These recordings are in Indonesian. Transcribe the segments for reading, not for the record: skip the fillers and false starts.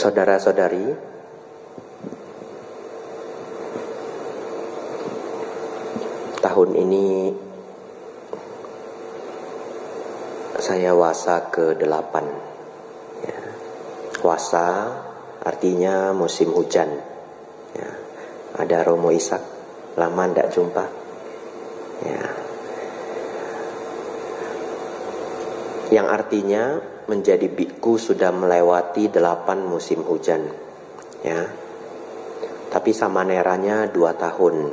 Saudara-saudari, tahun ini saya wasa ke-8 ya. Wasa artinya musim hujan ya. Ada Romo Ishak, lama tidak jumpa ya. Yang artinya menjadi biku sudah melewati 8 musim hujan ya. Tapi samaneranya 2 tahun,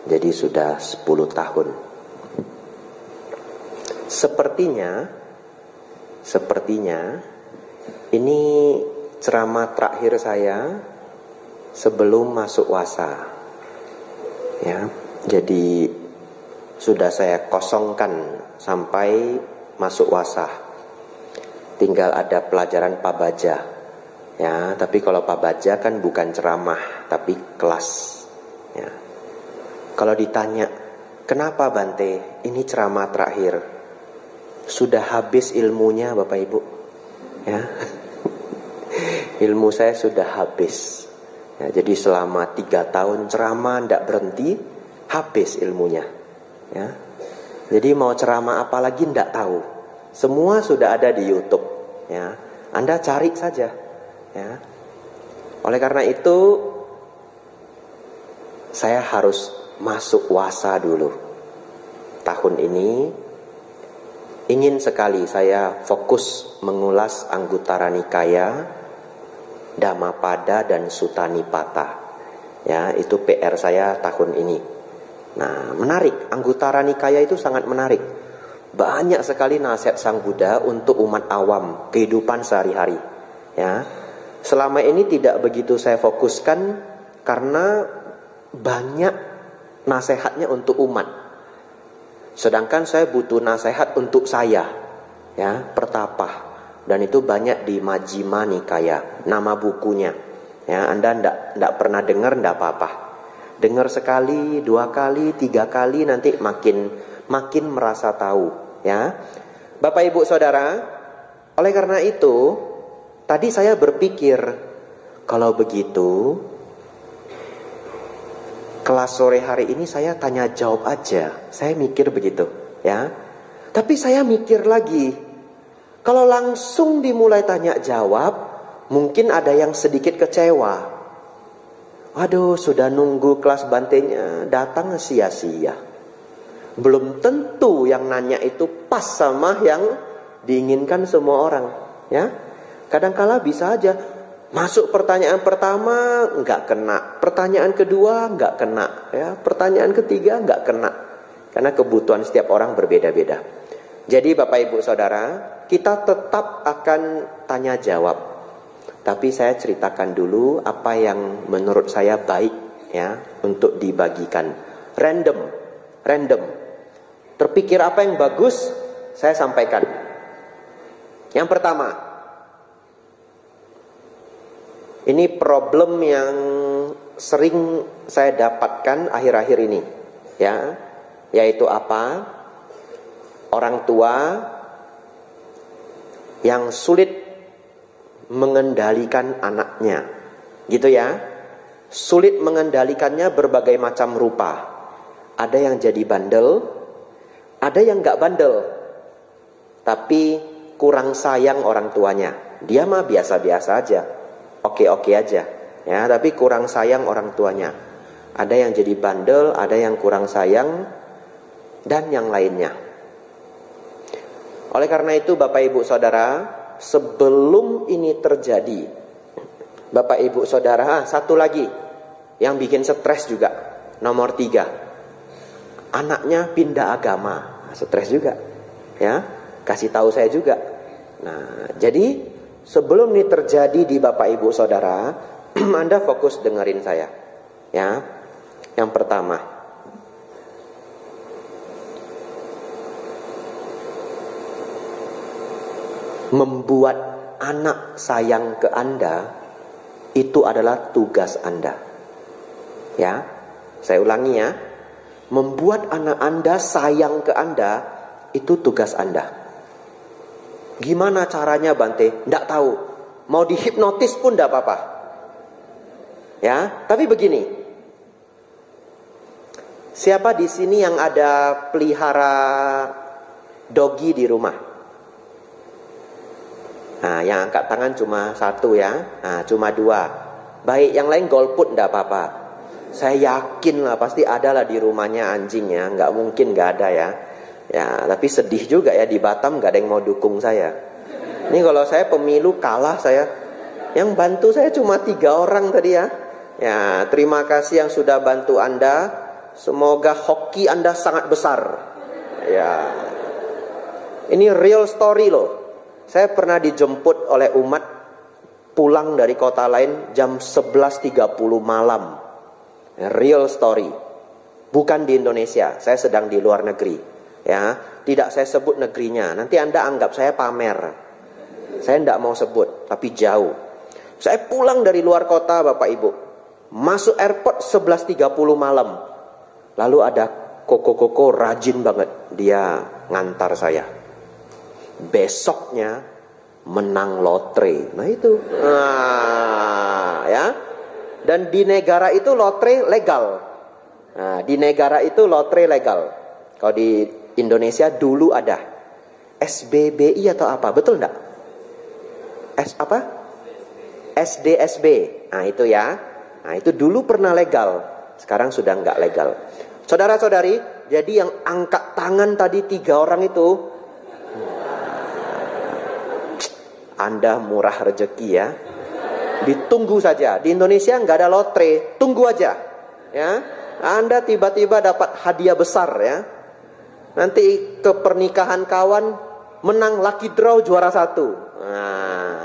jadi sudah 10 tahun. Sepertinya ini ceramah terakhir saya sebelum masuk wasa ya. Jadi sudah saya kosongkan sampai masuk wasa. Tinggal ada pelajaran pabaja ya. Tapi kalau pabaja kan bukan ceramah tapi kelas ya. Kalau ditanya, kenapa Bante ini ceramah terakhir? Sudah habis ilmunya Bapak Ibu ya. Ilmu saya sudah habis ya. Jadi selama 3 tahun ceramah tidak berhenti, habis ilmunya ya. Jadi mau ceramah apa lagi tidak tahu. Semua sudah ada di YouTube ya. Anda cari saja ya. Oleh karena itu saya harus masuk wasa dulu. Tahun ini ingin sekali saya fokus mengulas Anguttara Nikaya, Dhammapada dan Sutta Nipata ya. Itu PR saya tahun ini. Nah, menarik, Anguttara Nikaya itu sangat menarik. Banyak sekali nasihat Sang Buddha untuk umat awam, kehidupan sehari-hari ya. Selama ini tidak begitu saya fokuskan karena banyak nasihatnya untuk umat. Sedangkan saya butuh nasihat untuk saya ya, pertapa. Dan itu banyak di Majjhima Nikaya, nama bukunya ya. Anda ndak pernah dengar, ndak apa-apa. Dengar sekali, 2 kali, 3 kali, nanti makin merasa tahu ya. Bapak Ibu Saudara, oleh karena itu tadi saya berpikir, kalau begitu kelas sore hari ini saya tanya jawab aja. Saya mikir begitu ya. Tapi saya mikir lagi, kalau langsung dimulai tanya jawab, mungkin ada yang sedikit kecewa. Aduh, sudah nunggu kelas Bantenya datang sia-sia. Belum tentu yang nanya itu pas sama yang diinginkan semua orang ya. Kadangkala bisa aja masuk pertanyaan pertama nggak kena, pertanyaan kedua nggak kena ya, pertanyaan ketiga nggak kena. Karena kebutuhan setiap orang berbeda-beda. Jadi Bapak Ibu Saudara, kita tetap akan tanya jawab. Tapi saya ceritakan dulu apa yang menurut saya baik ya untuk dibagikan. Random. Terpikir apa yang bagus, saya sampaikan. Yang pertama, ini problem yang sering saya dapatkan akhir-akhir ini ya, yaitu apa? Orang tua yang sulit mengendalikan anaknya, gitu ya. Sulit mengendalikannya berbagai macam rupa. Ada yang jadi bandel, ada yang gak bandel, tapi kurang sayang orang tuanya. Dia mah biasa-biasa aja, oke-oke aja ya, tapi kurang sayang orang tuanya. Ada yang jadi bandel, ada yang kurang sayang, dan yang lainnya. Oleh karena itu Bapak Ibu Saudara, sebelum ini terjadi, Bapak Ibu Saudara, satu lagi yang bikin stres juga, nomor 3, anaknya pindah agama, stres juga ya, kasih tahu saya juga. Nah, jadi sebelum ini terjadi di Bapak Ibu Saudara, Anda fokus dengerin saya ya. Yang pertama, membuat anak sayang ke Anda itu adalah tugas Anda ya. Saya ulangi ya, membuat anak Anda sayang ke Anda itu tugas Anda. Gimana caranya Bante? Nggak tahu. Mau dihipnotis pun tidak apa-apa. Ya, tapi begini. Siapa di sini yang ada pelihara dogi di rumah? Nah, yang angkat tangan cuma satu ya. Nah, cuma dua. Baik, yang lain golput tidak apa-apa. Saya yakin lah pasti ada lah di rumahnya anjingnya. Nggak mungkin nggak ada ya. Ya, tapi sedih juga ya, di Batam nggak ada yang mau dukung saya. Ini kalau saya pemilu kalah saya. Yang bantu saya cuma 3 orang tadi ya. Ya, terima kasih yang sudah bantu Anda. Semoga hoki Anda sangat besar. Ya. Ini real story loh. Saya pernah dijemput oleh umat pulang dari kota lain jam 11.30 malam. Real story. Bukan di Indonesia, saya sedang di luar negeri. Ya, tidak saya sebut negerinya. Nanti Anda anggap saya pamer. Saya tidak mau sebut, tapi jauh. Saya pulang dari luar kota Bapak Ibu. Masuk airport 11.30 malam. Lalu ada koko-koko rajin banget. Dia ngantar saya. Besoknya menang lotre. Nah itu. Nah, ya. Dan di negara itu lotre legal. Nah, di negara itu lotre legal. Kalau di Indonesia dulu ada SBBI atau apa, betul enggak? Apa? SDSB. Nah itu ya. Nah itu dulu pernah legal. Sekarang sudah enggak legal. Saudara-saudari, jadi yang angkat tangan tadi 3 orang itu, Anda murah rezeki ya. Ditunggu saja. Di Indonesia nggak ada lotre, tunggu aja. Ya, Anda tiba-tiba dapat hadiah besar ya. Nanti ke pernikahan kawan menang lucky draw juara 1. Nah,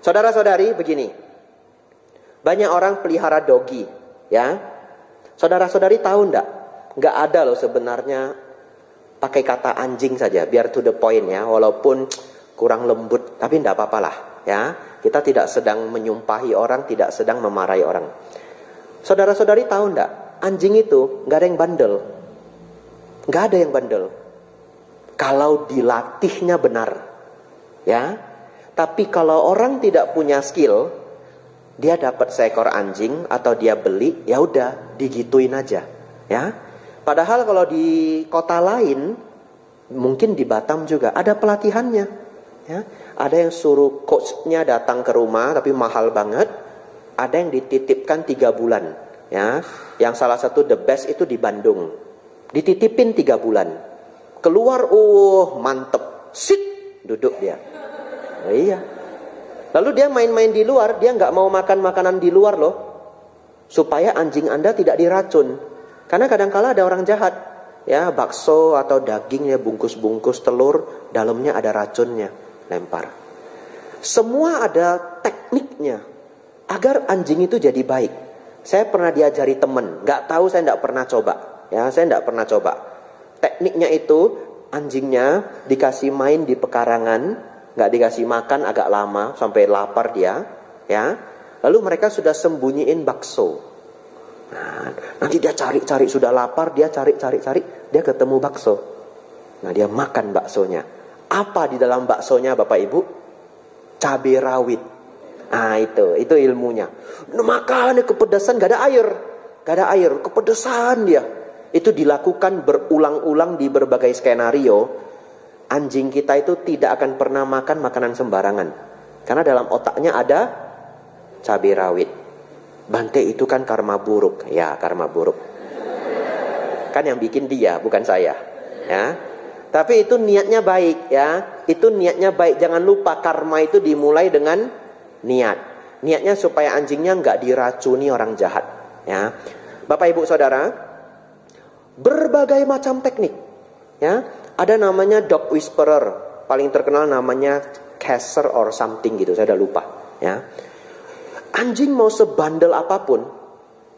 saudara-saudari begini. Banyak orang pelihara dogi, ya. Saudara-saudari tahu nggak? Nggak ada loh sebenarnya pakai kata anjing saja, biar to the point ya. Walaupun kurang lembut, tapi tidak apa-apa lah ya. Kita tidak sedang menyumpahi orang, tidak sedang memarahi orang. Saudara-saudari tahu enggak? Anjing itu nggak ada yang bandel. Nggak ada yang bandel. Kalau dilatihnya benar. Ya. Tapi kalau orang tidak punya skill, dia dapat seekor anjing atau dia beli, ya udah digituin aja. Ya. Padahal kalau di kota lain, mungkin di Batam juga ada pelatihannya. Ya, ada yang suruh coachnya datang ke rumah tapi mahal banget. Ada yang dititipkan 3 bulan. Ya, yang salah satu the best itu di Bandung. Dititipin 3 bulan. Keluar, mantep. Sit, duduk dia. Oh, iya. Lalu dia main-main di luar, dia nggak mau makan makanan di luar loh, supaya anjing Anda tidak diracun. Karena kadang-kala ada orang jahat. Ya, bakso atau daging ya, bungkus-bungkus telur, dalamnya ada racunnya. Lempar. Semua ada tekniknya agar anjing itu jadi baik. Saya pernah diajari teman, nggak tahu, saya nggak pernah coba. Ya, saya nggak pernah coba. Tekniknya itu anjingnya dikasih main di pekarangan, nggak dikasih makan agak lama sampai lapar dia. Ya, lalu mereka sudah sembunyiin bakso. Nah, nanti dia cari-cari, sudah lapar dia cari-cari, dia ketemu bakso. Nah, dia makan baksonya. Apa di dalam baksonya Bapak Ibu? Cabai rawit. Nah itu ilmunya. Makan kepedesan, gak ada air, kepedesan dia. Itu dilakukan berulang-ulang di berbagai skenario. Anjing kita itu tidak akan pernah makan makanan sembarangan. Karena dalam otaknya ada cabai rawit. Bante itu kan karma buruk. Ya, karma buruk. Kan yang bikin dia, bukan saya. Ya. Tapi itu niatnya baik ya. Itu niatnya baik. Jangan lupa karma itu dimulai dengan niat. Niatnya supaya anjingnya nggak diracuni orang jahat. Ya, Bapak Ibu Saudara, berbagai macam teknik. Ya, ada namanya dog whisperer. Paling terkenal namanya Caser or something gitu. Saya udah lupa. Ya, anjing mau sebandel apapun,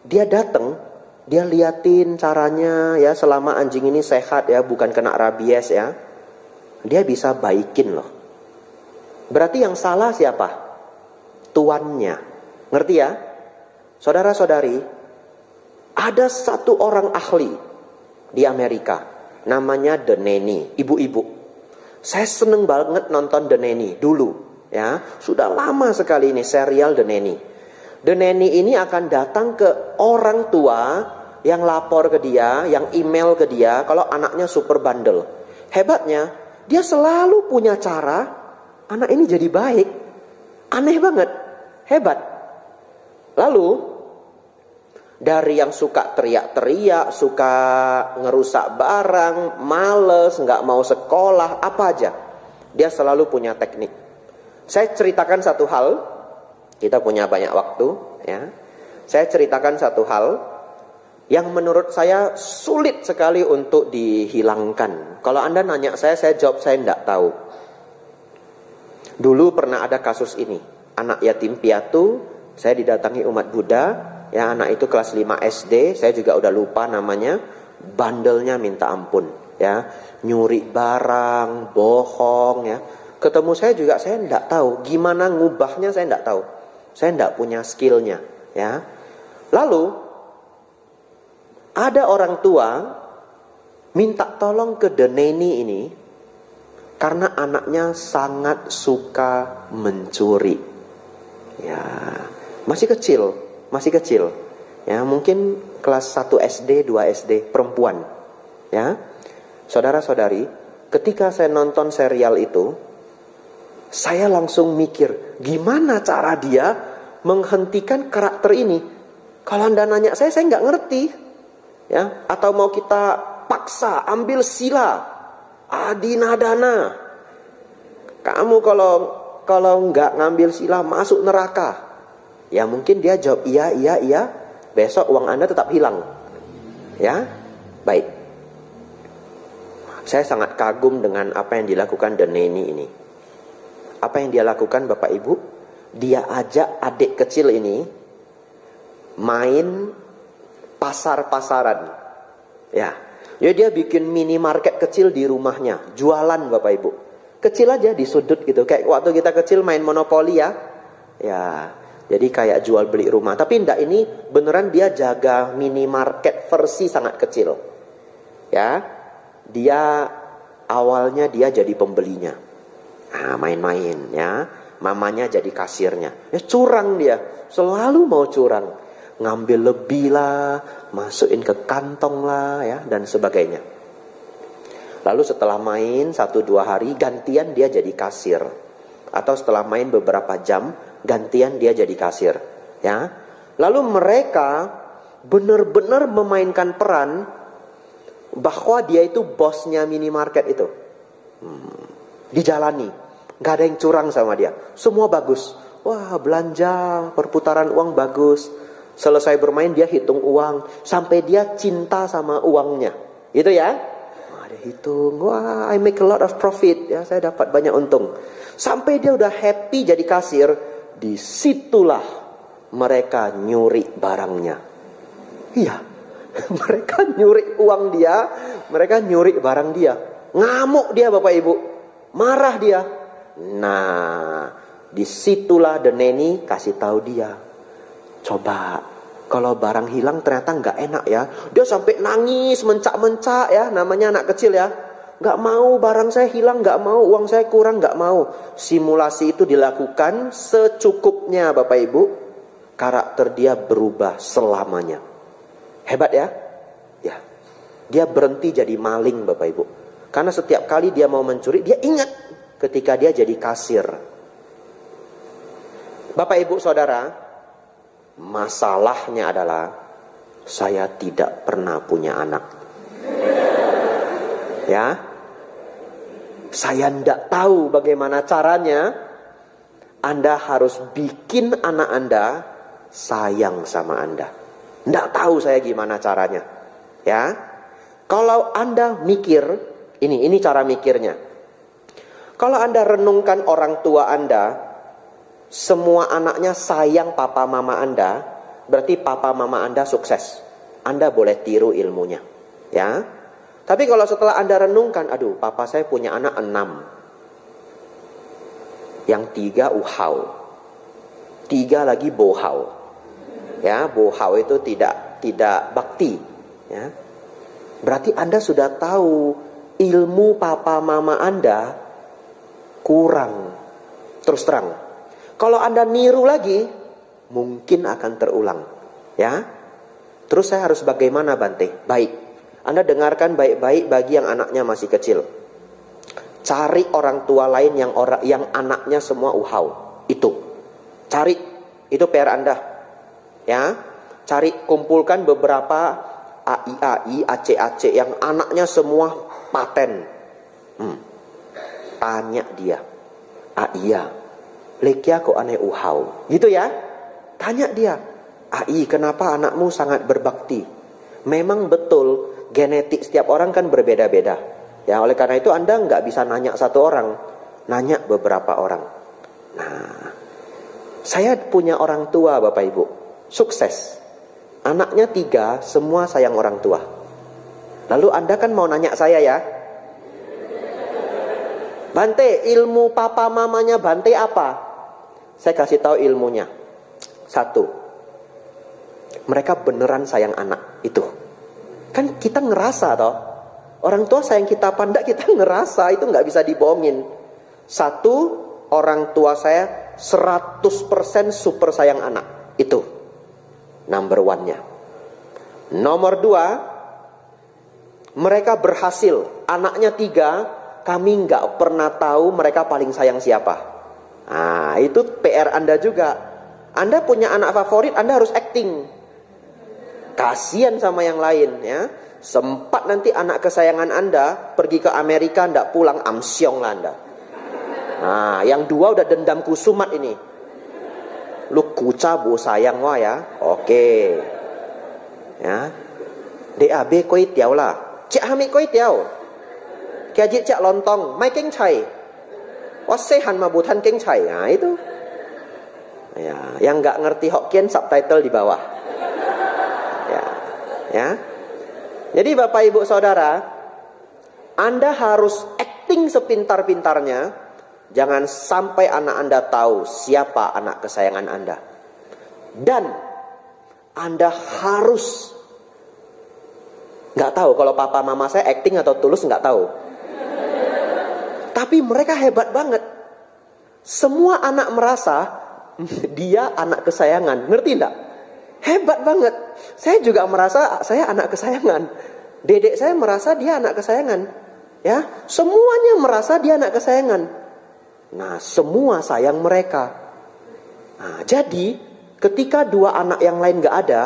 dia datang. Dia liatin caranya ya, selama anjing ini sehat ya, bukan kena rabies ya, dia bisa baikin loh. Berarti yang salah siapa? Tuannya. Ngerti ya? Saudara-saudari, ada satu orang ahli di Amerika, namanya The Nanny, ibu-ibu. Saya seneng banget nonton The Nanny dulu Ya, sudah lama sekali ini serial The Nanny. The Nanny ini akan datang ke orang tua yang lapor ke dia, yang email ke dia kalau anaknya super bandel. Hebatnya, dia selalu punya cara anak ini jadi baik. Aneh banget, hebat. Lalu dari yang suka teriak-teriak, suka ngerusak barang, males, nggak mau sekolah, apa aja, dia selalu punya teknik. Saya ceritakan satu hal, kita punya banyak waktu, ya. Saya ceritakan satu hal yang menurut saya sulit sekali untuk dihilangkan. Kalau Anda nanya saya jawab saya tidak tahu. Dulu pernah ada kasus ini, anak yatim piatu, saya didatangi umat Buddha, ya, anak itu kelas 5 SD, saya juga udah lupa namanya, bandelnya minta ampun, ya, nyuri barang, bohong, ya. Ketemu saya juga saya tidak tahu gimana ngubahnya, saya tidak tahu, saya tidak punya skillnya, ya. Lalu ada orang tua minta tolong ke The Nanny ini karena anaknya sangat suka mencuri. Ya, masih kecil. Ya, mungkin kelas 1 SD, 2 SD, perempuan. Ya. Saudara-saudari, ketika saya nonton serial itu, saya langsung mikir, gimana cara dia menghentikan karakter ini? Kalau Anda nanya saya nggak ngerti. Ya, atau mau kita paksa ambil sila adinadana, kamu kalau nggak ngambil sila masuk neraka, ya mungkin dia jawab iya, besok uang Anda tetap hilang, ya. Baik, saya sangat kagum dengan apa yang dilakukan The Nanny ini. Apa yang dia lakukan Bapak Ibu? Dia ajak adik kecil ini main pasar-pasaran. Ya. Jadi dia bikin minimarket kecil di rumahnya, jualan Bapak Ibu. Kecil aja di sudut gitu, kayak waktu kita kecil main monopoli ya. Ya. Jadi kayak jual beli rumah. Tapi enggak, ini beneran dia jaga minimarket versi sangat kecil. Ya. Dia awalnya dia jadi pembelinya. Nah, main-main ya. Mamanya jadi kasirnya. Ya curang dia, selalu mau curang. Ngambil lebih lah, masukin ke kantong lah, ya, dan sebagainya. Lalu setelah main 1-2 hari, gantian dia jadi kasir. Atau setelah main beberapa jam, gantian dia jadi kasir, ya. Lalu mereka benar-benar memainkan peran bahwa dia itu bosnya minimarket itu. Dijalani, gak ada yang curang sama dia, semua bagus. Wah, belanja, perputaran uang bagus. Selesai bermain dia hitung uang sampai dia cinta sama uangnya. Itu ya. Wah, dia hitung, wah, I make a lot of profit, ya, saya dapat banyak untung. Sampai dia udah happy jadi kasir, disitulah mereka nyuri barangnya. Iya. Mereka nyuri uang dia, mereka nyuri barang dia. Ngamuk dia Bapak Ibu. Marah dia. Nah, disitulah The Nanny kasih tahu dia. Coba, kalau barang hilang ternyata nggak enak ya. Dia sampai nangis, mencak-mencak ya, namanya anak kecil ya. Nggak mau barang saya hilang, nggak mau uang saya kurang, nggak mau. Simulasi itu dilakukan secukupnya Bapak Ibu. Karakter dia berubah selamanya. Hebat ya? Ya. Dia berhenti jadi maling Bapak Ibu. Karena setiap kali dia mau mencuri, dia ingat ketika dia jadi kasir. Bapak Ibu Saudara, masalahnya adalah saya tidak pernah punya anak. Ya. Saya tidak tahu bagaimana caranya. Anda harus bikin anak Anda sayang sama Anda. Tidak tahu saya gimana caranya. Ya. Kalau Anda mikir, ini cara mikirnya. Kalau Anda renungkan orang tua Anda, semua anaknya sayang papa mama Anda, berarti papa mama Anda sukses. Anda boleh tiru ilmunya, ya. Tapi kalau setelah Anda renungkan, aduh, papa saya punya anak 6. Yang 3 uhau. 3 lagi bohau. Ya, bohau itu tidak bakti, ya. Berarti Anda sudah tahu ilmu papa mama Anda kurang. Terus terang. Kalau Anda niru lagi, mungkin akan terulang. Ya. Terus saya harus bagaimana, Bante? Baik. Anda dengarkan baik-baik bagi yang anaknya masih kecil. Cari orang tua lain yang anaknya semua uhau. Itu. Cari. Itu PR Anda. Ya. Cari, kumpulkan beberapa AI, AC yang anaknya semua paten. Tanya dia. Iya. Lekia kok aneh uhau. Gitu ya. Tanya dia. Kenapa anakmu sangat berbakti? Memang betul, genetik setiap orang kan berbeda-beda. Ya, oleh karena itu Anda nggak bisa nanya satu orang, nanya beberapa orang. Nah, saya punya orang tua Bapak Ibu, sukses. Anaknya 3, semua sayang orang tua. Lalu Anda kan mau nanya saya ya, Bante, ilmu papa mamanya Bante apa? Saya kasih tahu ilmunya. 1, mereka beneran sayang anak itu. Kan kita ngerasa toh. Orang tua sayang kita apa enggak, kita ngerasa, itu nggak bisa dibohongin. 1, orang tua saya 100% super sayang anak. Itu number 1-nya. Nomor 2, mereka berhasil. Anaknya 3, kami nggak pernah tahu mereka paling sayang siapa. Nah, itu PR Anda juga. Anda punya anak favorit, Anda harus acting. Kasian sama yang lain ya. Sempat nanti anak kesayangan Anda pergi ke Amerika, ndak pulang, amsyong lah Anda. Nah, yang 2 udah dendam kusumat ini. Lu kuca bu sayang wah ya. Oke. Ya. DAB koi tiao lah. Cik hamik koi tiao. Kajit cak lontong, mai keng chai. Wasehan ma butan keng chai. Nah, itu. Ya, yang nggak ngerti Hokkien subtitle di bawah. Ya. Jadi Bapak Ibu Saudara, Anda harus acting sepintar-pintarnya. Jangan sampai anak Anda tahu siapa anak kesayangan Anda. Dan Anda harus, nggak tahu kalau papa mama saya acting atau tulus, nggak tahu. Tapi mereka hebat banget. Semua anak merasa dia anak kesayangan. Ngerti enggak? Hebat banget. Saya juga merasa saya anak kesayangan. Dedek saya merasa dia anak kesayangan. Ya, semuanya merasa dia anak kesayangan. Nah, semua sayang mereka. Nah, jadi ketika 2 anak yang lain gak ada,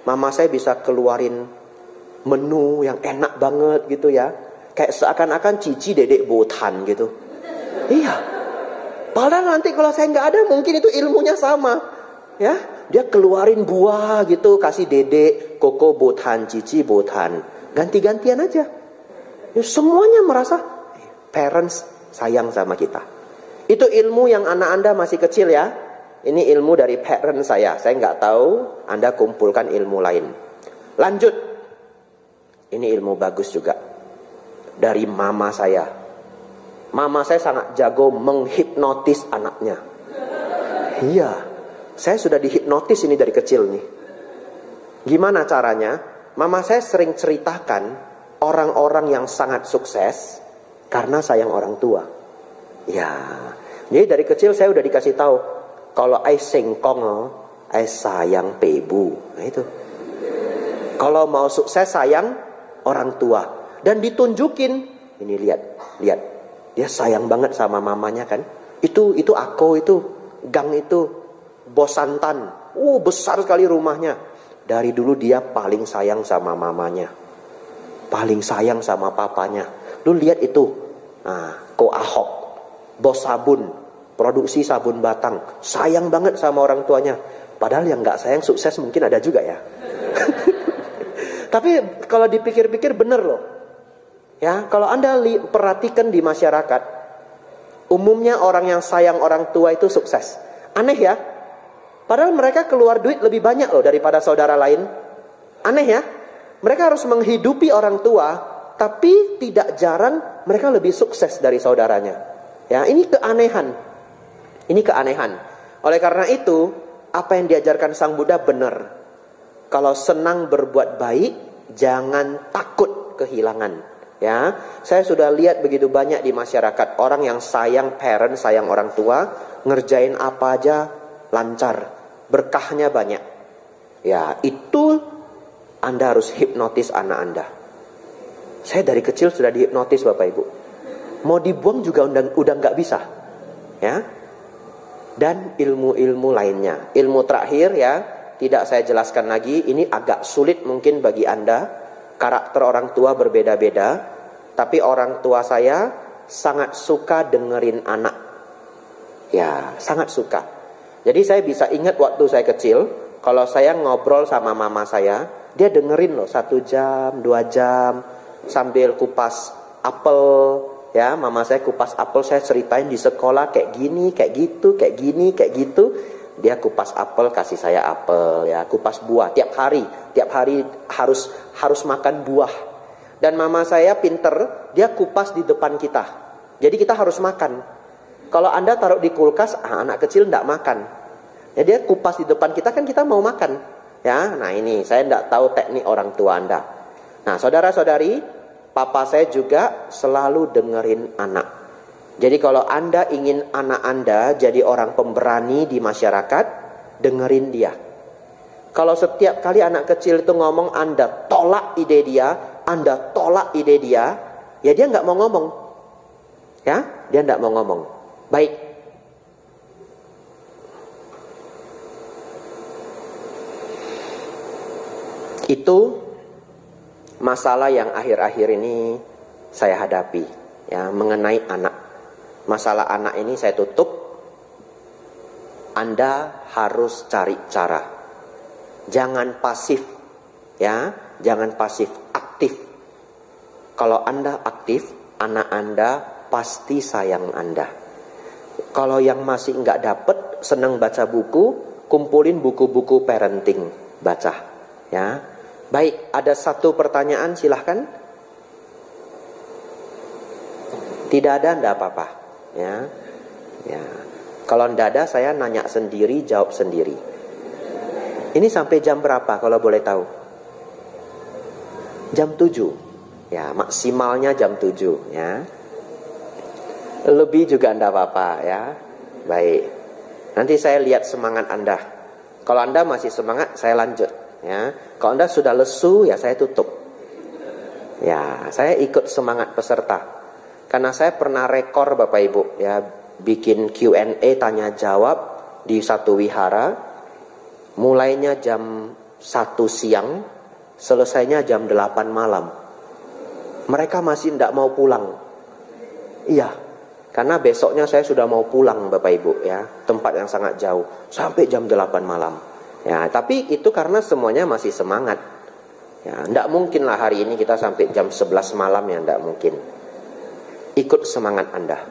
mama saya bisa keluarin menu yang enak banget gitu ya. Kayak seakan-akan cici dedek botan gitu. Iya. Padahal nanti kalau saya gak ada, mungkin itu ilmunya sama. Ya, dia keluarin buah gitu, kasih dedek, koko botan, cici botan, ganti-gantian aja. Ya, semuanya merasa parents sayang sama kita. Itu ilmu yang anak Anda masih kecil ya. Ini ilmu dari parents saya. Saya nggak tahu, Anda kumpulkan ilmu lain. Lanjut. Ini ilmu bagus juga. Dari mama saya. Mama saya sangat jago menghipnotis anaknya. Iya. Saya sudah dihipnotis ini dari kecil nih. Gimana caranya? Mama saya sering ceritakan orang-orang yang sangat sukses karena sayang orang tua. Ya, jadi dari kecil saya udah dikasih tahu, kalau ai sengkong, ai sayang pebu. Nah itu. Kalau mau sukses sayang orang tua. Dan ditunjukin, ini lihat. Dia sayang banget sama mamanya kan. Itu aku, itu gang itu. Bos Santan, besar sekali rumahnya. Dari dulu dia paling sayang sama mamanya, paling sayang sama papanya. Lu lihat itu, Ko Ahok, bos sabun, produksi sabun batang, sayang banget sama orang tuanya. Padahal yang nggak sayang sukses mungkin ada juga ya. Tapi kalau dipikir-pikir bener loh. Ya, kalau Anda perhatikan di masyarakat, umumnya orang yang sayang orang tua itu sukses. Aneh ya. Padahal mereka keluar duit lebih banyak loh daripada saudara lain. Aneh ya. Mereka harus menghidupi orang tua, tapi tidak jarang mereka lebih sukses dari saudaranya. Ya, ini keanehan. Ini keanehan. Oleh karena itu, apa yang diajarkan Sang Buddha benar. Kalau senang berbuat baik, jangan takut kehilangan. Ya, saya sudah lihat begitu banyak di masyarakat orang yang sayang parent, sayang orang tua, ngerjain apa aja lancar, berkahnya banyak. Ya, itu Anda harus hipnotis anak Anda. Saya dari kecil sudah dihipnotis Bapak Ibu. Mau dibuang juga udah nggak bisa. Ya. Dan ilmu-ilmu lainnya. Ilmu terakhir ya, tidak saya jelaskan lagi. Ini agak sulit mungkin bagi Anda. Karakter orang tua berbeda-beda, tapi orang tua saya sangat suka dengerin anak. Ya, sangat suka. Jadi saya bisa ingat waktu saya kecil, kalau saya ngobrol sama mama saya, dia dengerin loh 1 jam, 2 jam, sambil kupas apel. Ya, mama saya kupas apel, saya ceritain di sekolah kayak gini, kayak gitu, kayak gini, kayak gitu. Dia kupas apel, kasih saya apel, ya, kupas buah tiap hari harus makan buah. Dan mama saya pinter, dia kupas di depan kita. Jadi kita harus makan. Kalau Anda taruh di kulkas, anak kecil enggak makan. Ya, dia kupas di depan kita, kan kita mau makan. Ya, nah ini saya enggak tahu teknik orang tua Anda. Nah, saudara-saudari, papa saya juga selalu dengerin anak. Jadi kalau Anda ingin anak Anda jadi orang pemberani di masyarakat, dengerin dia. Kalau setiap kali anak kecil itu ngomong, Anda tolak ide dia, Anda tolak ide dia, ya dia nggak mau ngomong. Ya, dia nggak mau ngomong. Baik. Itu masalah yang akhir-akhir ini saya hadapi, ya, mengenai anak. Masalah anak ini saya tutup. Anda harus cari cara. Jangan pasif, ya, jangan pasif, aktif. Kalau Anda aktif, anak Anda pasti sayang Anda. Kalau yang masih nggak dapet, senang baca buku, kumpulin buku-buku parenting, baca, ya. Baik, ada satu pertanyaan, silahkan. Tidak ada, enggak apa-apa. Ya, ya. Kalau enggak ada, saya nanya sendiri, jawab sendiri. Ini sampai jam berapa kalau boleh tahu? Jam 7. Ya, maksimalnya jam 7, ya. Lebih juga enggak apa-apa, ya. Baik. Nanti saya lihat semangat Anda. Kalau Anda masih semangat, saya lanjut, ya. Kalau Anda sudah lesu, ya saya tutup. Ya, saya ikut semangat peserta. Karena saya pernah rekor Bapak Ibu, ya, bikin Q&A tanya jawab di satu wihara, mulainya jam 1 siang, selesainya jam 8 malam. Mereka masih tidak mau pulang. Iya, karena besoknya saya sudah mau pulang Bapak Ibu, ya, tempat yang sangat jauh, sampai jam 8 malam. Ya, tapi itu karena semuanya masih semangat. Ya, tidak mungkin lah hari ini kita sampai jam 11 malam, ya, tidak mungkin. Ikut semangat Anda.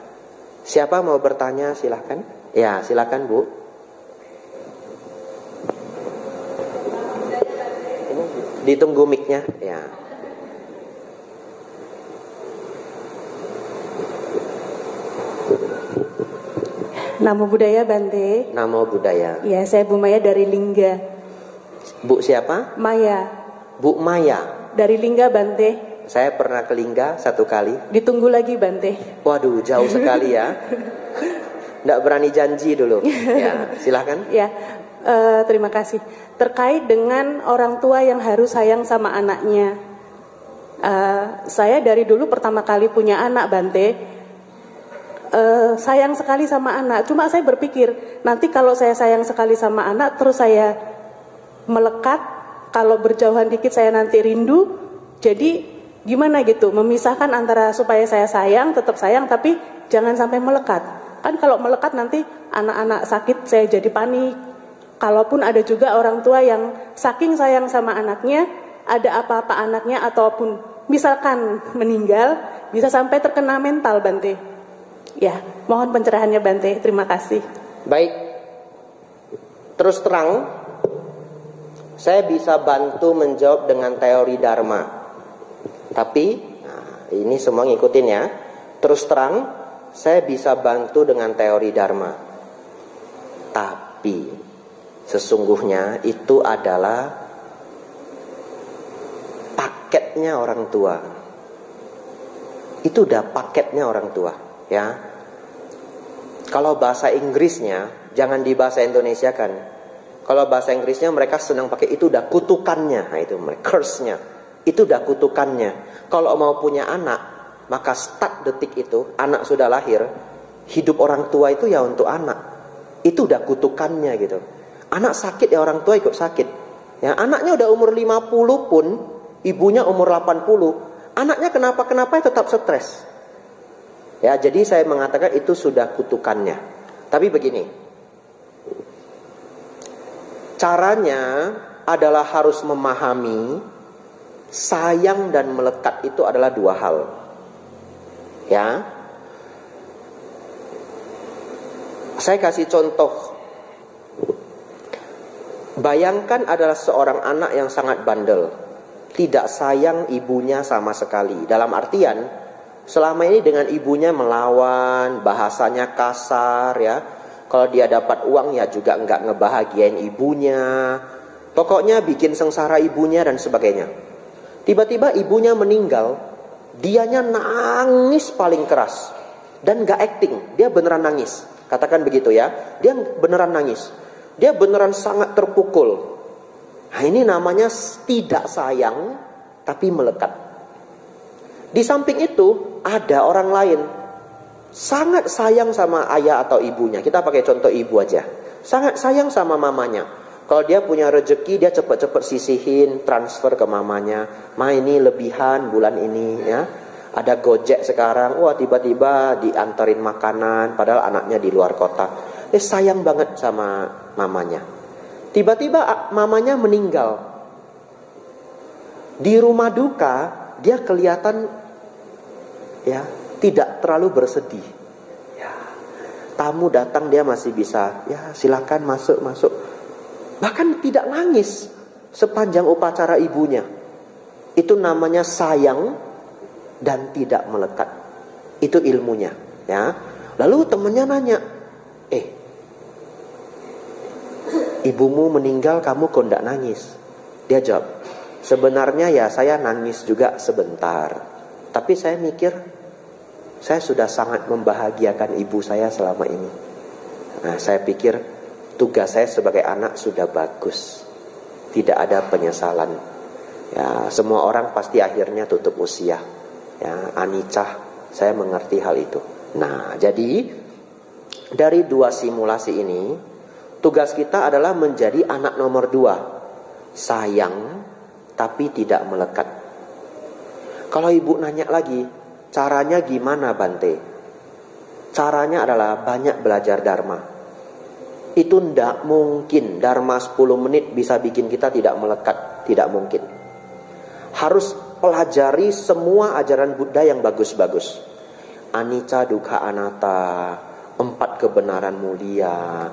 Siapa mau bertanya, silahkan. Ya, silahkan Bu. Ditunggu mic-nya, ya. Namo Buddhaya Bante. Namo Buddhaya. Ya, saya Bu Maya dari Lingga. Bu siapa? Maya. Bu Maya. Dari Lingga Bante. Saya pernah ke Lingga 1 kali. Ditunggu lagi Bante. Waduh, jauh sekali ya. Nggak berani janji dulu. Ya, silahkan. Ya, terima kasih. Terkait dengan orang tua yang harus sayang sama anaknya. Saya dari dulu pertama kali punya anak Bante, sayang sekali sama anak. Cuma saya berpikir, nanti kalau saya sayang sekali sama anak, terus saya melekat, kalau berjauhan dikit saya nanti rindu. Jadi gimana gitu, memisahkan antara supaya saya sayang, tetap sayang, tapi jangan sampai melekat. Kan kalau melekat nanti anak-anak sakit, saya jadi panik. Kalaupun ada juga orang tua yang saking sayang sama anaknya, ada apa-apa anaknya ataupun misalkan meninggal, bisa sampai terkena mental Bante. Ya, mohon pencerahannya Bante, terima kasih. Baik, terus terang, saya bisa bantu menjawab dengan teori Dharma. Tapi, nah, ini semua ngikutin ya. Terus terang, saya bisa bantu dengan teori Dharma. Tapi, sesungguhnya itu adalah paketnya orang tua. Itu udah paketnya orang tua, ya. Kalau bahasa Inggrisnya jangan di bahasa Indonesia kan. Kalau bahasa Inggrisnya mereka senang pakai itu udah kutukannya. Nah itu curse-nya. Itu udah kutukannya. Kalau mau punya anak, maka start detik itu anak sudah lahir, hidup orang tua itu ya untuk anak. Itu udah kutukannya gitu. Anak sakit ya orang tua ikut sakit. Ya, anaknya udah umur 50 pun, ibunya umur 80. Anaknya kenapa-kenapa ya tetap stres. Ya, jadi saya mengatakan itu sudah kutukannya. Tapi begini. Caranya adalah harus memahami sayang dan melekat itu adalah dua hal. Ya. Saya kasih contoh. Bayangkan adalah seorang anak yang sangat bandel. Tidak sayang ibunya sama sekali. Dalam artian, selama ini dengan ibunya melawan, bahasanya kasar ya. Kalau dia dapat uang ya juga enggak ngebahagiain ibunya. Pokoknya bikin sengsara ibunya dan sebagainya. Tiba-tiba ibunya meninggal, dianya nangis paling keras. Dan enggak acting, dia beneran nangis. Katakan begitu ya, dia beneran nangis. Dia beneran sangat terpukul. Nah ini namanya tidak sayang tapi melekat. Di samping itu ada orang lain sangat sayang sama ayah atau ibunya. Kita pakai contoh ibu aja. Sangat sayang sama mamanya. Kalau dia punya rezeki dia cepat-cepat sisihin, transfer ke mamanya. Ma ini lebihan bulan ini ya. Ada Gojek sekarang, wah tiba-tiba diantarin makanan padahal anaknya di luar kota. Dia sayang banget sama mamanya. Tiba-tiba mamanya meninggal. Di rumah duka dia kelihatan ya tidak terlalu bersedih. Ya, tamu datang dia masih bisa ya silakan masuk. Bahkan tidak nangis sepanjang upacara ibunya. Itu namanya sayang dan tidak melekat. Itu ilmunya. Ya. Lalu temannya nanya, ibumu meninggal kamu kok tidak nangis? Dia jawab, sebenarnya ya saya nangis juga sebentar. Tapi saya mikir, saya sudah sangat membahagiakan ibu saya selama ini. Nah saya pikir tugas saya sebagai anak sudah bagus. Tidak ada penyesalan. Ya semua orang pasti akhirnya tutup usia. Ya anicah, saya mengerti hal itu. Nah jadi dari dua simulasi ini, tugas kita adalah menjadi anak nomor 2. Sayang, tapi tidak melekat. Kalau ibu nanya lagi, caranya gimana Bante? Caranya adalah banyak belajar Dharma. Itu tidak mungkin. Dharma 10 menit bisa bikin kita tidak melekat. Tidak mungkin. Harus pelajari semua ajaran Buddha yang bagus-bagus. Anicca, Dukkha, Anatta, 4 kebenaran mulia,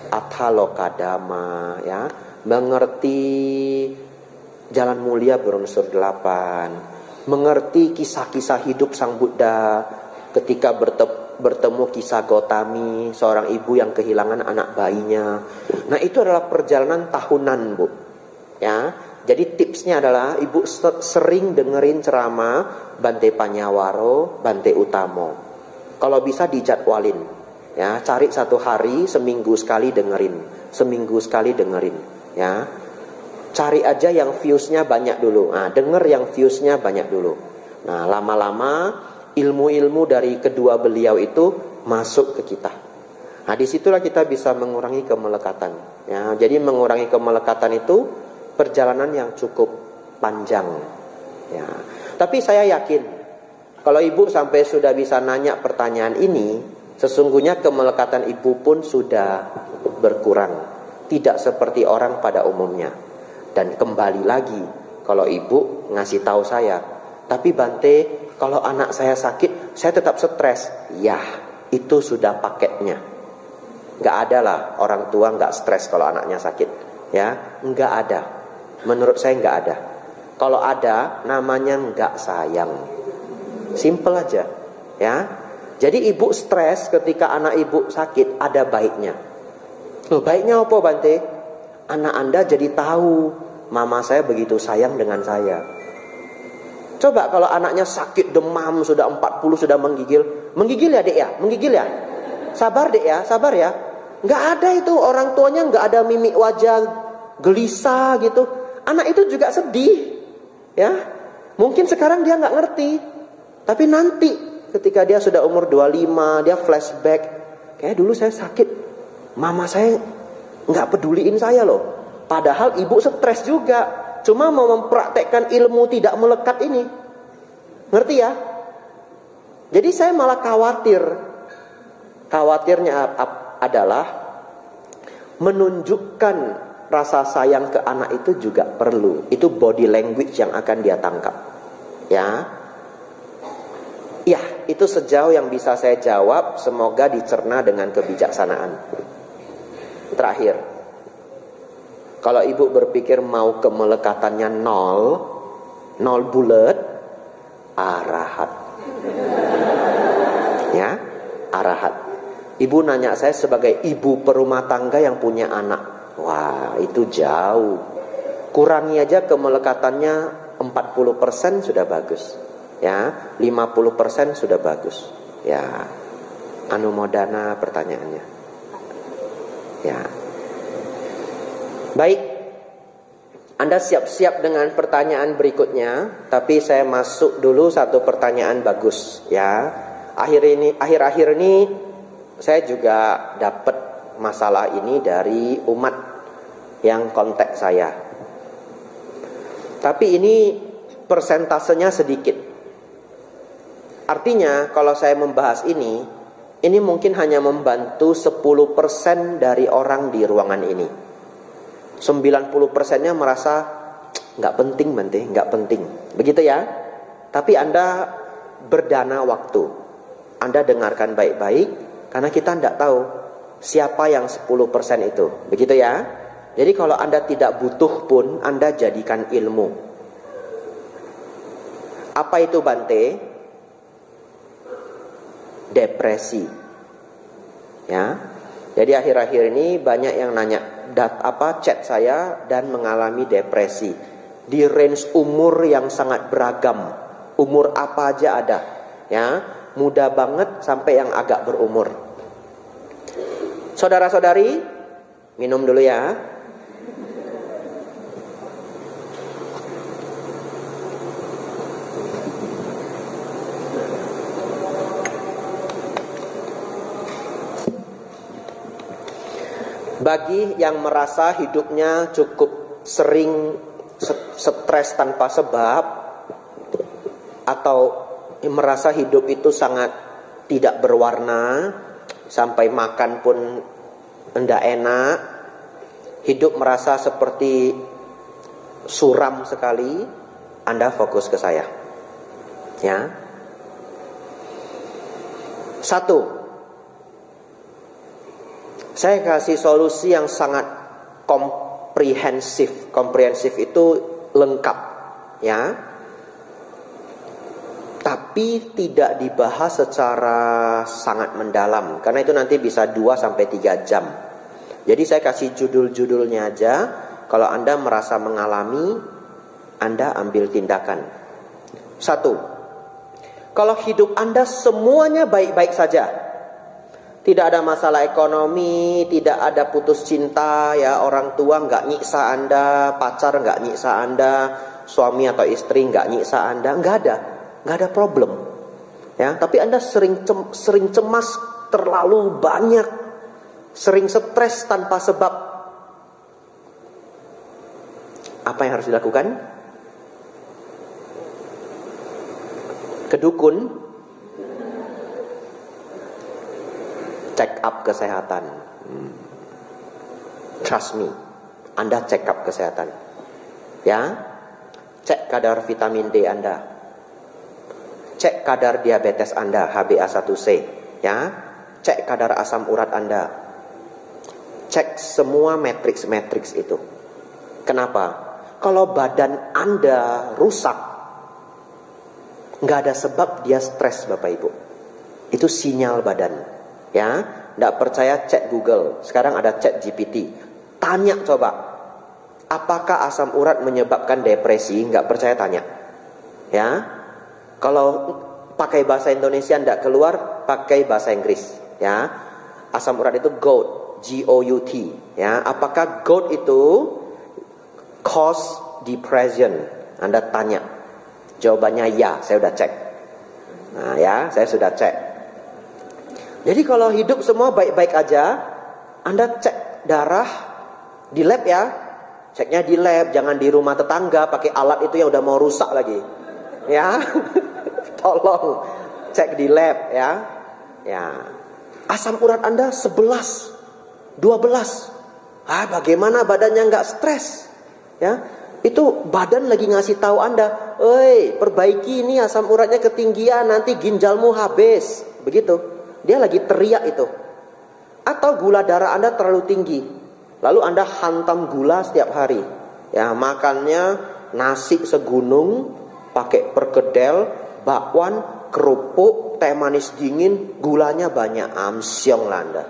Athalokadama, ya, mengerti jalan mulia berunsur 8, mengerti kisah-kisah hidup Sang Buddha ketika bertemu kisah Gotami, seorang ibu yang kehilangan anak bayinya. Nah itu adalah perjalanan tahunan Bu. Ya, jadi tipsnya adalah ibu sering dengerin ceramah Bante Panyawaro, Bante Utamo. Kalau bisa dijadwalin. Ya, cari 1 hari, seminggu sekali dengerin. Seminggu sekali dengerin. Ya, cari aja yang viewsnya banyak dulu. Nah, denger yang viewsnya banyak dulu. Nah, lama-lama ilmu-ilmu dari kedua beliau itu masuk ke kita. Nah, disitulah kita bisa mengurangi kemelekatan. Ya, jadi mengurangi kemelekatan itu perjalanan yang cukup panjang. Ya, tapi saya yakin kalau ibu sampai sudah bisa nanya pertanyaan ini, sesungguhnya kemelekatan ibu pun sudah berkurang. Tidak seperti orang pada umumnya. Dan kembali lagi, kalau ibu ngasih tahu saya, tapi Bante, kalau anak saya sakit, saya tetap stres. Ya, itu sudah paketnya. Gak ada lah orang tua gak stres kalau anaknya sakit. Ya, gak ada. Menurut saya gak ada. Kalau ada, namanya gak sayang. Simple aja. Ya. Jadi ibu stres ketika anak ibu sakit, ada baiknya. Loh, baiknya apa Bante? Anak Anda jadi tahu mama saya begitu sayang dengan saya. Coba kalau anaknya sakit demam sudah 40 sudah menggigil. Menggigil ya dek ya? Menggigil ya? Sabar dek ya, sabar ya. Nggak ada itu, orang tuanya nggak ada mimik wajah gelisah gitu. Anak itu juga sedih. Ya, mungkin sekarang dia nggak ngerti. Tapi nanti ketika dia sudah umur 25, dia flashback. Kayak dulu saya sakit, mama saya nggak peduliin saya loh. Padahal ibu stres juga. Cuma mau mempraktekkan ilmu tidak melekat ini. Ngerti ya? Jadi saya malah khawatir. Khawatirnya adalah menunjukkan rasa sayang ke anak itu juga perlu. Itu body language yang akan dia tangkap. Ya. Ya, itu sejauh yang bisa saya jawab. Semoga dicerna dengan kebijaksanaan. Terakhir, kalau ibu berpikir mau kemelekatannya nol bulat, arahat. Ya, arahat. Ibu nanya saya sebagai ibu perumah tangga yang punya anak. Wah, itu jauh. Kurangi aja kemelekatannya 40% sudah bagus. Ya, 50% sudah bagus. Ya, anumodana pertanyaannya. Ya. Baik, Anda siap-siap dengan pertanyaan berikutnya, tapi saya masuk dulu satu pertanyaan bagus ya. Akhir-akhir ini saya juga dapat masalah ini dari umat yang kontak saya. Tapi ini persentasenya sedikit. Artinya kalau saya membahas ini mungkin hanya membantu 10% dari orang di ruangan ini. 90%-nya merasa nggak penting, nggak penting. Begitu ya. Tapi Anda berdana waktu. Anda dengarkan baik-baik, karena kita tidak tahu siapa yang 10% itu. Begitu ya. Jadi kalau Anda tidak butuh pun, Anda jadikan ilmu. Apa itu Bante? Depresi. Ya. Jadi akhir-akhir ini banyak yang nanya chat saya dan mengalami depresi di range umur yang sangat beragam. Umur apa aja ada, ya, muda banget sampai yang agak berumur. Saudara-saudari, minum dulu ya. Bagi yang merasa hidupnya cukup sering stres tanpa sebab, atau merasa hidup itu sangat tidak berwarna, sampai makan pun tidak enak, hidup merasa seperti suram sekali, Anda fokus ke saya. Ya. 1. Saya kasih solusi yang sangat komprehensif. Komprehensif itu lengkap, ya. Tapi tidak dibahas secara sangat mendalam, karena itu nanti bisa 2-3 jam. Jadi saya kasih judul-judulnya aja. Kalau Anda merasa mengalami, Anda ambil tindakan. 1. Kalau hidup Anda semuanya baik-baik saja, tidak ada masalah ekonomi, tidak ada putus cinta, ya, orang tua nggak nyiksa Anda, pacar nggak nyiksa Anda, suami atau istri nggak nyiksa Anda, nggak ada problem, ya. Tapi Anda sering cemas terlalu banyak, sering stres tanpa sebab. Apa yang harus dilakukan? Kedukun. Check up kesehatan. Trust me, Anda check up kesehatan. Ya, cek kadar vitamin D Anda, cek kadar diabetes Anda, HbA1c. Ya, cek kadar asam urat Anda, cek semua matriks itu. Kenapa? Kalau badan Anda rusak, nggak ada sebab dia stres, Bapak Ibu. Itu sinyal badan. Ya, tidak percaya cek Google. Sekarang ada chat GPT. Tanya coba, apakah asam urat menyebabkan depresi? Nggak percaya tanya. Ya, kalau pakai bahasa Indonesia tidak keluar, pakai bahasa Inggris. Ya, asam urat itu GOUT, GOUT. Ya, apakah GOUT itu cause depression? Anda tanya. Jawabannya ya, saya sudah cek. Nah ya, saya sudah cek. Jadi kalau hidup semua baik-baik aja, Anda cek darah di lab ya. Ceknya di lab, jangan di rumah tetangga pakai alat itu yang udah mau rusak lagi. Ya. Tolong cek di lab ya. Ya. Asam urat Anda 11, 12. Bagaimana badannya nggak stres? Ya. Itu badan lagi ngasih tahu Anda, perbaiki ini asam uratnya ketinggian, nanti ginjalmu habis. Begitu. Dia lagi teriak itu. Atau gula darah Anda terlalu tinggi. Lalu Anda hantam gula setiap hari. Ya, makannya nasi segunung, pakai perkedel, bakwan, kerupuk, teh manis dingin, gulanya banyak. Amsyong lah Anda.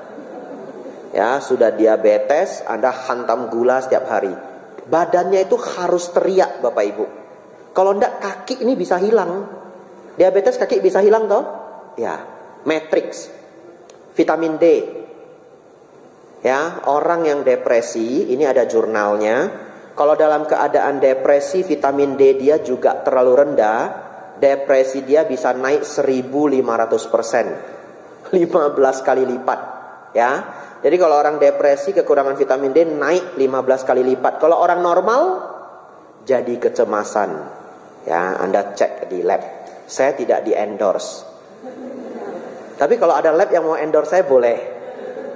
Ya, sudah diabetes, Anda hantam gula setiap hari. Badannya itu harus teriak Bapak Ibu. Kalau enggak kaki ini bisa hilang. Diabetes kaki bisa hilang toh? Ya, matrix. Vitamin D. Ya, orang yang depresi, ini ada jurnalnya. Kalau dalam keadaan depresi, vitamin D dia juga terlalu rendah. Depresi dia bisa naik 1500%. 15 kali lipat. Ya. Jadi kalau orang depresi kekurangan vitamin D naik 15 kali lipat. Kalau orang normal jadi kecemasan. Ya, Anda cek di lab. Saya tidak di endorse. Tapi kalau ada lab yang mau endorse saya boleh.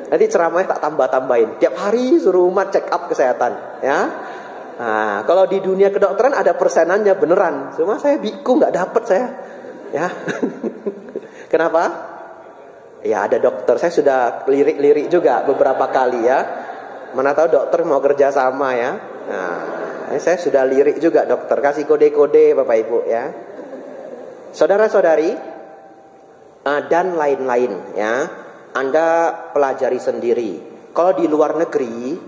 Nanti ceramahnya tak tambah-tambahin. Tiap hari suruh umat check up kesehatan. Ya. Nah, kalau di dunia kedokteran ada persenannya beneran. Cuma saya biku nggak dapet saya. Ya. Kenapa? Ya ada dokter, saya sudah lirik-lirik juga beberapa kali ya. Mana tahu dokter mau kerja sama ya. Nah, saya sudah lirik juga dokter, kasih kode-kode Bapak Ibu ya. Saudara-saudari dan lain-lain ya. Anda pelajari sendiri. Kalau di luar negeri,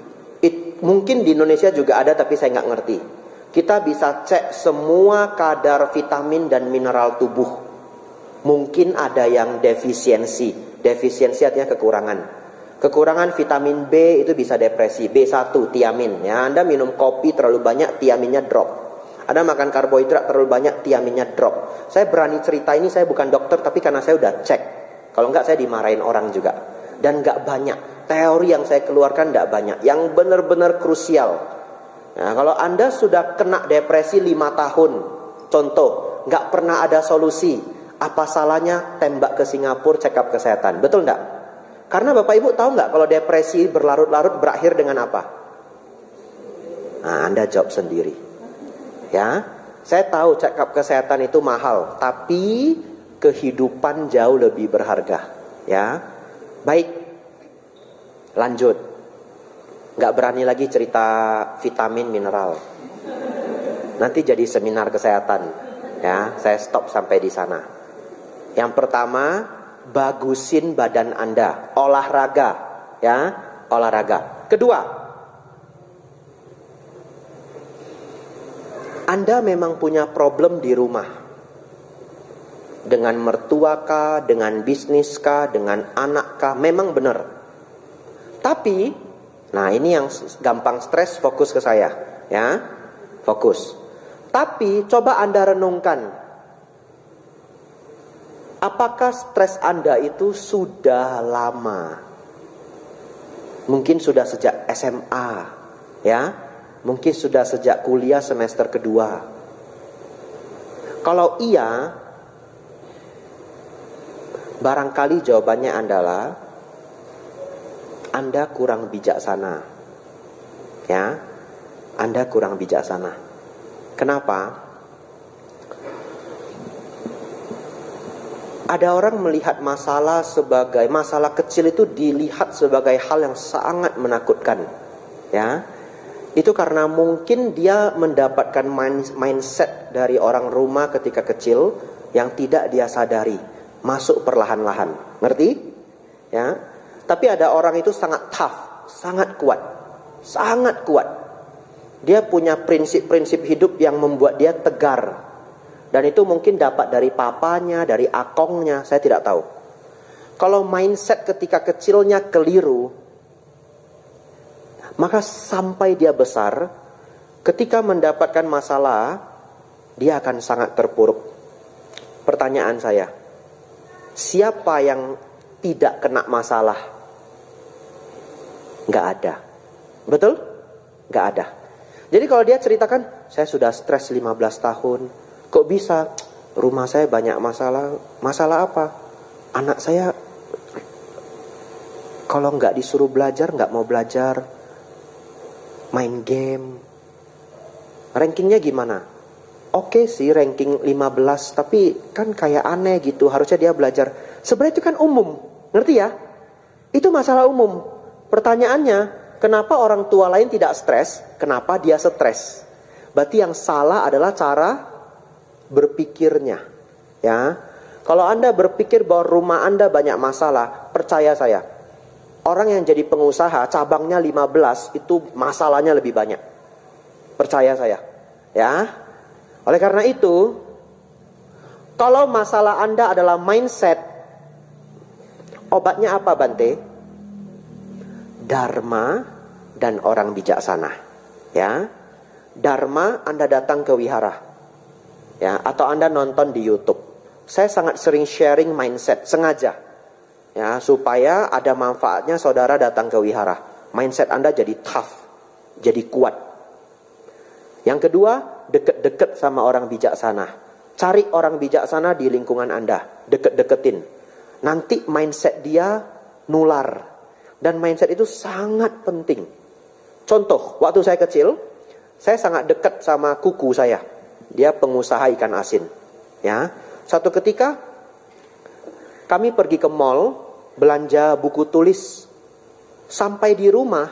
mungkin di Indonesia juga ada tapi saya nggak ngerti. Kita bisa cek semua kadar vitamin dan mineral tubuh. Mungkin ada yang defisiensi. Defisiensi artinya kekurangan. Kekurangan vitamin B itu bisa depresi. B1 tiamin. Ya, Anda minum kopi terlalu banyak, tiaminnya drop. Anda makan karbohidrat terlalu banyak, tiaminnya drop. Saya berani cerita ini, saya bukan dokter, tapi karena saya udah cek. Kalau enggak saya dimarahin orang juga. Dan enggak banyak. Teori yang saya keluarkan enggak banyak. Yang benar-benar krusial. Nah, kalau Anda sudah kena depresi 5 tahun, contoh, enggak pernah ada solusi. Apa salahnya tembak ke Singapura check up kesehatan? Betul enggak? Karena Bapak Ibu tahu enggak kalau depresi berlarut-larut berakhir dengan apa? Nah, Anda jawab sendiri. Ya, saya tahu check up kesehatan itu mahal, tapi kehidupan jauh lebih berharga. Ya, baik. Lanjut. Enggak berani lagi cerita vitamin mineral. Nanti jadi seminar kesehatan. Ya, saya stop sampai di sana. Yang pertama, bagusin badan Anda, olahraga, ya, olahraga. Kedua, Anda memang punya problem di rumah. Dengan mertua kah, dengan bisnis kah, dengan anak kah, memang benar. Tapi, nah ini yang gampang stres, fokus ke saya, ya, fokus. Tapi coba Anda renungkan. Apakah stres Anda itu sudah lama? Mungkin sudah sejak SMA, ya. Mungkin sudah sejak kuliah semester kedua. Kalau iya, barangkali jawabannya adalah Anda kurang bijaksana. Ya. Anda kurang bijaksana. Kenapa? Ada orang melihat masalah kecil itu dilihat sebagai hal yang sangat menakutkan. Ya. Itu karena mungkin dia mendapatkan mindset dari orang rumah ketika kecil yang tidak dia sadari, masuk perlahan-lahan. Ngerti? Ya. Tapi ada orang itu sangat tough, sangat kuat. Sangat kuat. Dia punya prinsip-prinsip hidup yang membuat dia tegar. Dan itu mungkin dapat dari papanya, dari akongnya, saya tidak tahu. Kalau mindset ketika kecilnya keliru, maka sampai dia besar, ketika mendapatkan masalah, dia akan sangat terpuruk. Pertanyaan saya, siapa yang tidak kena masalah? Nggak ada. Betul? Nggak ada. Jadi kalau dia ceritakan, saya sudah stres 15 tahun. Kok bisa? Rumah saya banyak masalah. Masalah apa? Anak saya kalau nggak disuruh belajar, nggak mau belajar. Main game. Rankingnya gimana? Oke sih ranking 15, tapi kan kayak aneh gitu. Harusnya dia belajar. Sebenarnya itu kan umum. Ngerti ya? Itu masalah umum. Pertanyaannya, kenapa orang tua lain tidak stres? Kenapa dia stres? Berarti yang salah adalah cara berpikirnya. Ya. Kalau Anda berpikir bahwa rumah Anda banyak masalah, percaya saya, orang yang jadi pengusaha cabangnya 15 itu masalahnya lebih banyak. Percaya saya. Ya. Oleh karena itu, kalau masalah Anda adalah mindset, obatnya apa, Bante? Dharma dan orang bijaksana. Ya. Dharma, Anda datang ke wihara. Ya, atau Anda nonton di YouTube. Saya sangat sering sharing mindset sengaja. Ya, supaya ada manfaatnya saudara datang ke wihara. Mindset Anda jadi tough, jadi kuat. Yang kedua, deket-deket sama orang bijaksana. Cari orang bijaksana di lingkungan Anda, deket-deketin. Nanti mindset dia nular. Dan mindset itu sangat penting. Contoh, waktu saya kecil, saya sangat dekat sama kuku saya. Dia pengusaha ikan asin. Ya, satu ketika kami pergi ke mall belanja buku tulis. Sampai di rumah,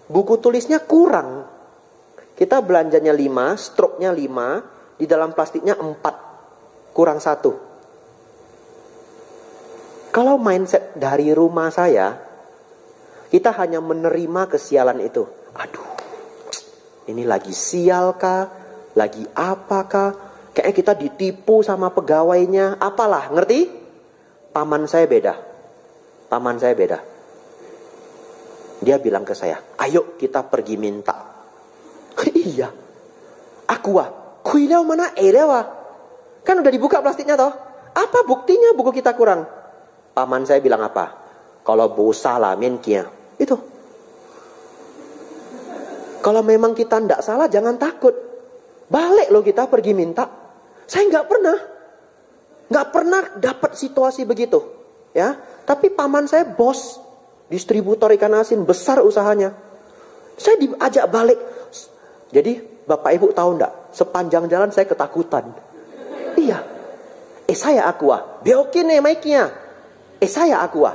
buku tulisnya kurang. Kita belanjanya 5, struknya 5, di dalam plastiknya 4, kurang 1. Kalau mindset dari rumah saya, kita hanya menerima kesialan itu. Aduh, ini lagi sial kah? Lagi apakah? Kayaknya kita ditipu sama pegawainya. Apalah, ngerti? Paman saya beda. Paman saya beda. Dia bilang ke saya, ayo kita pergi minta. Iya. Aku kuilew mana elewa. Kan udah dibuka plastiknya toh. Apa buktinya buku kita kurang? Paman saya bilang apa? Kalau bosa lah menkia. Itu. Kalau memang kita ndak salah jangan takut. Balik loh kita pergi minta. Saya nggak pernah dapat situasi begitu. Ya, tapi paman saya bos distributor ikan asin besar usahanya. Saya diajak balik. Jadi Bapak Ibu tahu ndak? Sepanjang jalan saya ketakutan. Iya. Saya aqua. Beokin nih mic-nya. Saya aqua.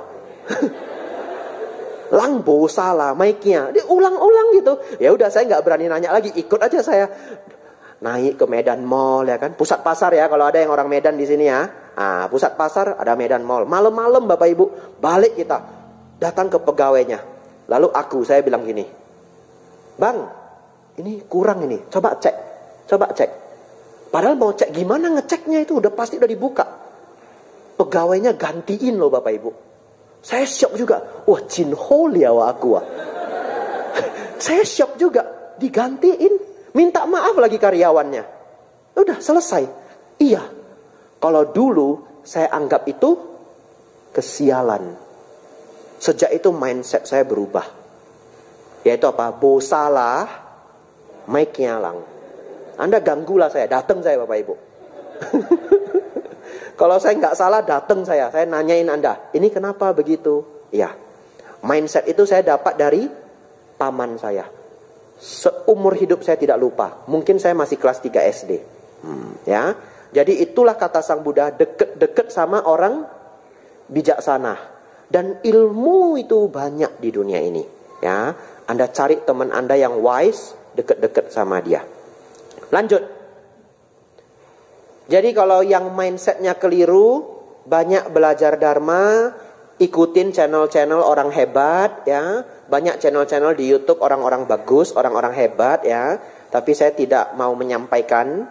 Lang bosa lah mic-nya. Dia ulang-ulang gitu. Ya udah saya nggak berani nanya lagi. Ikut aja saya. Naik ke Medan Mall ya kan. Pusat pasar ya kalau ada yang orang Medan di sini ya. Ah, pusat pasar ada Medan Mall. Malam-malam Bapak Ibu balik kita. Datang ke pegawainya. Lalu saya bilang gini. Bang, ini kurang ini. Coba cek. Padahal mau cek gimana ngeceknya itu udah pasti udah dibuka. Pegawainya gantiin loh Bapak Ibu. Saya shock juga. Wah, Jinho ya aku. Saya shock juga. Digantiin. Minta maaf lagi karyawannya. Udah selesai. Iya. Kalau dulu saya anggap itu kesialan. Sejak itu mindset saya berubah. Yaitu apa? Bosalah, mic-nya lang. Anda ganggulah saya, datang saya Bapak Ibu. Kalau saya nggak salah, datang saya nanyain Anda, ini kenapa begitu? Iya, mindset itu saya dapat dari paman saya. Seumur hidup saya tidak lupa. Mungkin saya masih kelas 3 SD. Ya, jadi itulah kata Sang Buddha, deket-deket sama orang bijaksana. Dan ilmu itu banyak di dunia ini. Ya, Anda cari teman Anda yang wise, deket-deket sama dia. Lanjut. Jadi kalau yang mindsetnya keliru, banyak belajar dharma, ikutin channel-channel orang hebat, ya. Banyak channel-channel di YouTube orang-orang bagus, orang-orang hebat, ya. Tapi saya tidak mau menyampaikan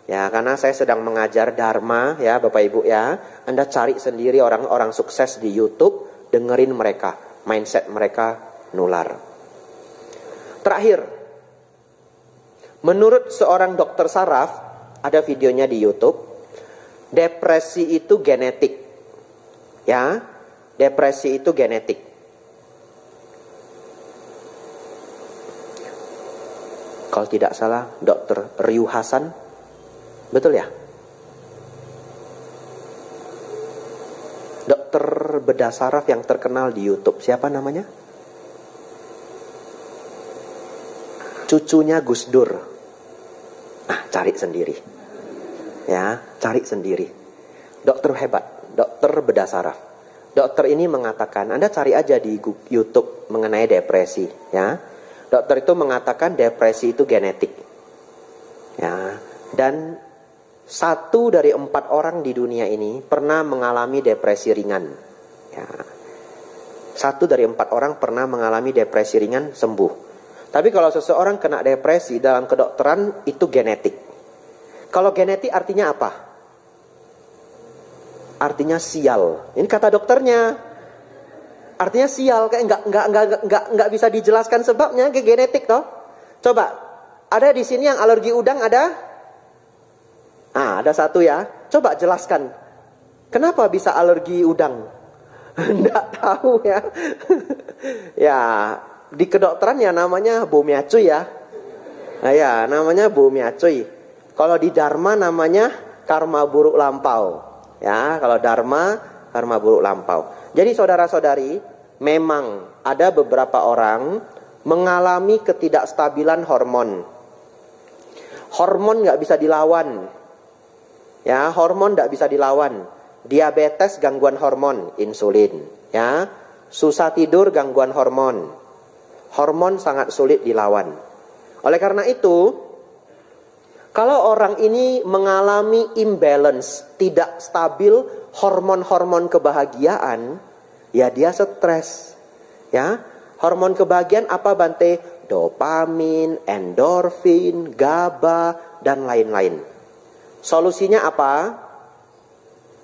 Ya, karena saya sedang mengajar Dharma ya Bapak Ibu ya. Anda cari sendiri orang-orang sukses di YouTube, dengerin mereka, mindset mereka nular. Terakhir, menurut seorang dokter saraf, ada videonya di YouTube, depresi itu genetik. Ya, depresi itu genetik. Kalau tidak salah, Dokter Ryu Hasan, betul ya? Dokter bedah saraf yang terkenal di YouTube, siapa namanya? Cucunya Gus Dur. Nah, cari sendiri. Ya, cari sendiri. Dokter hebat, dokter bedah saraf. Dokter ini mengatakan, Anda cari aja di YouTube mengenai depresi, ya. Dokter itu mengatakan depresi itu genetik. Ya, dan 1 dari 4 orang di dunia ini pernah mengalami depresi ringan. Ya. 1 dari 4 orang pernah mengalami depresi ringan sembuh. Tapi kalau seseorang kena depresi dalam kedokteran itu genetik. Kalau genetik artinya apa? Artinya sial. Ini kata dokternya. Artinya sial, kayak nggak bisa dijelaskan sebabnya, kayak genetik toh. Coba, ada di sini yang alergi udang ada? Ah, ada 1 ya. Coba jelaskan. Kenapa bisa alergi udang? Nggak tahu ya. Ya, di kedokteran ya namanya bomiacuy ya. Nah, ya, namanya bomiacuy. Kalau di Dharma namanya karma buruk lampau. Ya, kalau Dharma karma buruk lampau. Jadi saudara-saudari, memang ada beberapa orang mengalami ketidakstabilan hormon. Hormon nggak bisa dilawan. Ya, hormon nggak bisa dilawan. Diabetes gangguan hormon, insulin. Ya, susah tidur gangguan hormon. Hormon sangat sulit dilawan. Oleh karena itu, kalau orang ini mengalami imbalance, tidak stabil hormon-hormon kebahagiaan, ya dia stres. Ya, hormon kebahagiaan apa Bante? Dopamin, endorfin, GABA, dan lain-lain. Solusinya apa?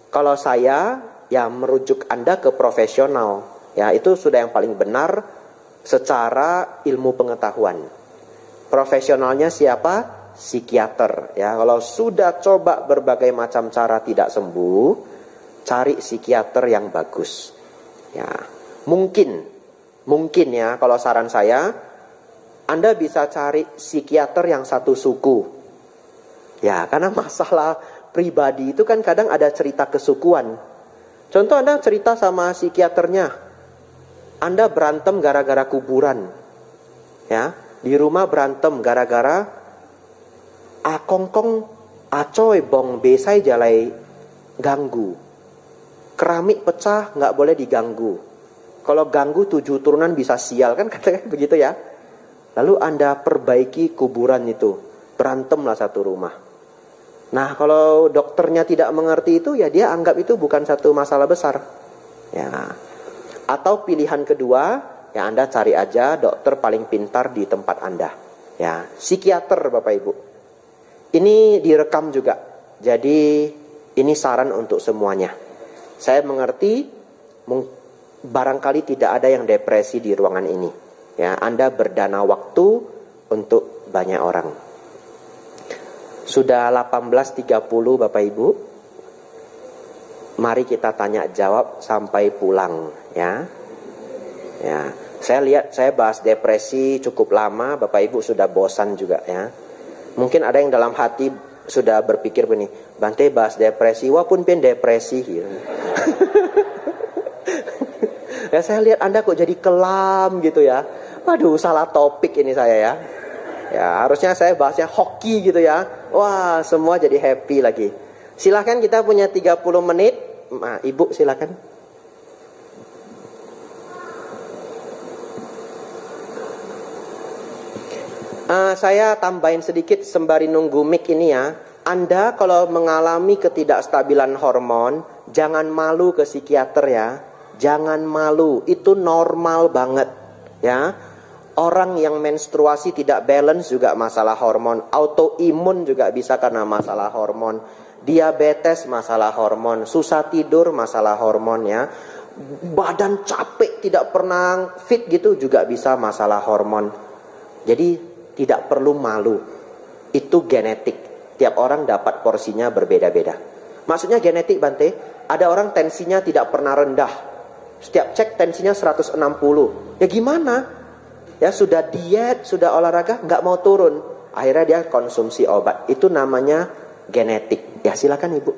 Kalau saya ya merujuk Anda ke profesional. Ya, itu sudah yang paling benar secara ilmu pengetahuan. Profesionalnya siapa? Psikiater. Ya, kalau sudah coba berbagai macam cara tidak sembuh, cari psikiater yang bagus. Ya, mungkin ya kalau saran saya, Anda bisa cari psikiater yang satu suku. Ya, karena masalah pribadi itu kan kadang ada cerita kesukuan. Contoh Anda cerita sama psikiaternya, Anda berantem gara-gara kuburan. Ya, di rumah berantem gara-gara akongkong acoy bong besai jalai ganggu. Keramik pecah nggak boleh diganggu. Kalau ganggu 7 turunan bisa sial kan katanya begitu ya. Lalu Anda perbaiki kuburan itu, berantemlah satu rumah. Nah, kalau dokternya tidak mengerti itu, ya dia anggap itu bukan satu masalah besar. Ya. Atau pilihan kedua, ya Anda cari aja dokter paling pintar di tempat Anda. Ya, psikiater Bapak Ibu. Ini direkam juga. Jadi ini saran untuk semuanya. Saya mengerti barangkali tidak ada yang depresi di ruangan ini. Ya, Anda berdana waktu untuk banyak orang. Sudah 18.30 Bapak Ibu. Mari kita tanya jawab sampai pulang ya. Ya, saya bahas depresi cukup lama, Bapak Ibu sudah bosan juga ya. Mungkin ada yang dalam hati sudah berpikir begini, Bante bahas depresi, walaupun pengen depresi gitu. Ya, saya lihat Anda kok jadi kelam gitu ya. Waduh, salah topik ini saya ya. Ya, harusnya saya bahasnya hoki gitu ya. Wah, semua jadi happy lagi. Silahkan, kita punya 30 menit. Nah, Ibu silahkan. Saya tambahin sedikit sembari nunggu mic ini ya. Anda kalau mengalami ketidakstabilan hormon, jangan malu ke psikiater ya. Jangan malu, itu normal banget ya. Orang yang menstruasi tidak balance juga masalah hormon. Autoimun juga bisa karena masalah hormon. Diabetes masalah hormon. Susah tidur masalah hormon ya. Badan capek tidak pernah fit gitu juga bisa masalah hormon. Jadi tidak perlu malu. Itu genetik. Tiap orang dapat porsinya berbeda-beda. Maksudnya genetik Bante. Ada orang tensinya tidak pernah rendah. Setiap cek tensinya 160. Ya gimana? Ya sudah diet, sudah olahraga, nggak mau turun. Akhirnya dia konsumsi obat. Itu namanya genetik. Ya silakan Ibu.